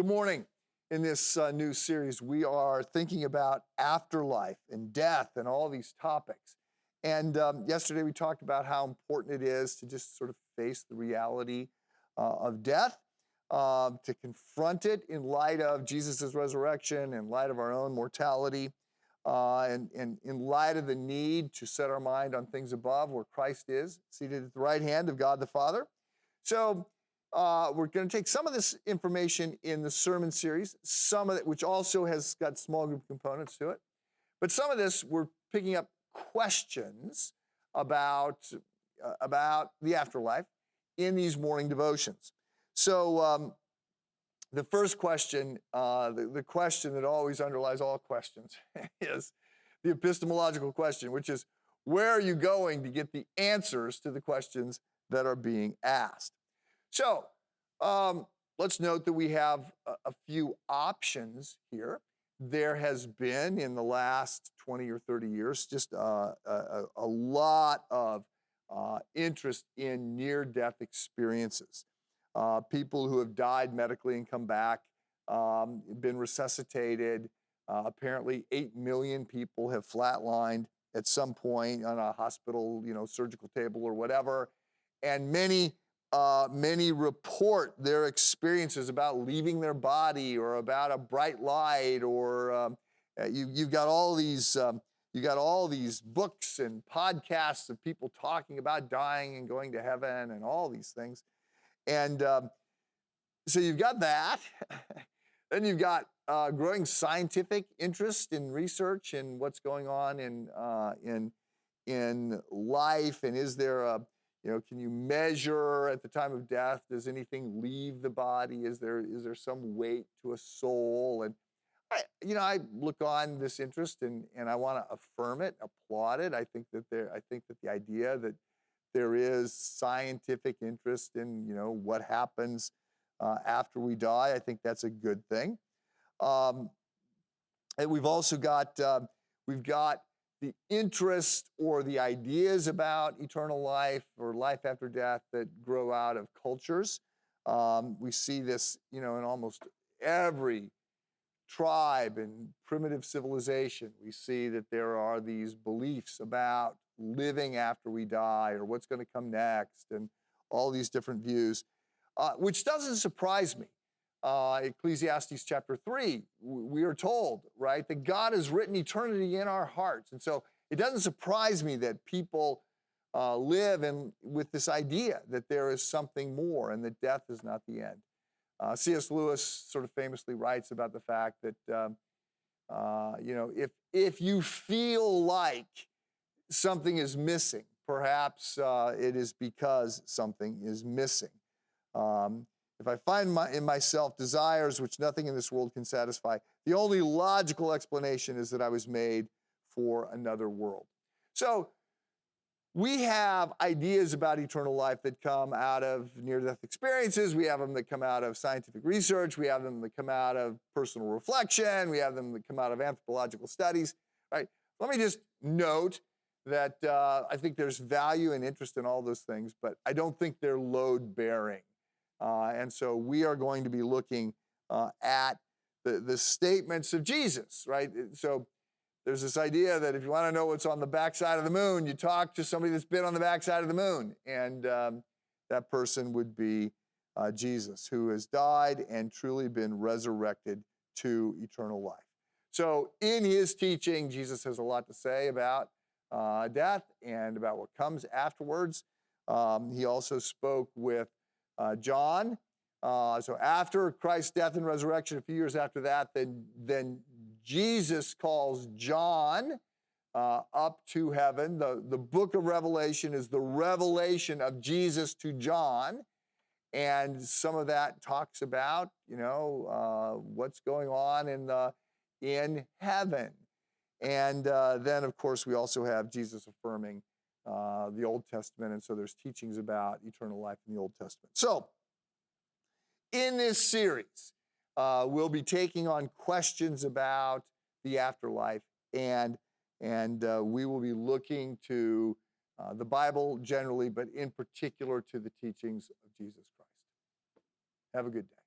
Good morning. In this new series, we are thinking about afterlife and death and all these topics. And yesterday we talked about how important it is to just sort of face the reality of death, to confront it in light of Jesus' resurrection, in light of our own mortality, and in light of the need to set our mind on things above where Christ is, seated at the right hand of God the Father. So we're going to take some of this information in the sermon series, some of it, which also has got small group components to it. But some of this, we're picking up questions about the afterlife in these morning devotions. So the first question, the question that always underlies all questions is the epistemological question, which is, where are you going to get the answers to the questions that are being asked? So let's note that we have a few options here. There has been, in the last 20 or 30 years, just a lot of interest in near-death experiences. People who have died medically and come back, been resuscitated. Apparently 8 million people have flatlined at some point on a hospital, surgical table or whatever. And many report their experiences about leaving their body or about a bright light, or you've got all these books and podcasts of people talking about dying and going to heaven and all these things. And so you've got that. Then you've got growing scientific interest in research and what's going on in life, and is there can you measure at the time of death? Does anything leave the body? Is there some weight to a soul? And I look on this interest and I want to affirm it, applaud it. I think that the idea that there is scientific interest in what happens after we die, I think that's a good thing. And we've also got the interest or the ideas about eternal life or life after death that grow out of cultures. We see this, in almost every tribe and primitive civilization. We see that there are these beliefs about living after we die or what's going to come next and all these different views, which doesn't surprise me. Ecclesiastes chapter 3, we are told, right, that God has written eternity in our hearts. And so it doesn't surprise me that people live with this idea that there is something more and that death is not the end. C.S. Lewis sort of famously writes about the fact that, if you feel like something is missing, perhaps it is because something is missing. If I find in myself desires which nothing in this world can satisfy, the only logical explanation is that I was made for another world. So we have ideas about eternal life that come out of near-death experiences. We have them that come out of scientific research. We have them that come out of personal reflection. We have them that come out of anthropological studies. Right? Let me just note that I think there's value and interest in all those things, but I don't think they're load-bearing. And so we are going to be looking at the statements of Jesus, right? So there's this idea that if you want to know what's on the backside of the moon, you talk to somebody that's been on the backside of the moon. And that person would be Jesus, who has died and truly been resurrected to eternal life. So in his teaching, Jesus has a lot to say about death and about what comes afterwards. He also spoke with John. So after Christ's death and resurrection, a few years after that, then Jesus calls John up to heaven. The book of Revelation is the revelation of Jesus to John. And some of that talks about, what's going on in heaven. And then, of course, we also have Jesus affirming the Old Testament, and so there's teachings about eternal life in the Old Testament. So, in this series, we'll be taking on questions about the afterlife, and we will be looking to the Bible generally, but in particular to the teachings of Jesus Christ. Have a good day.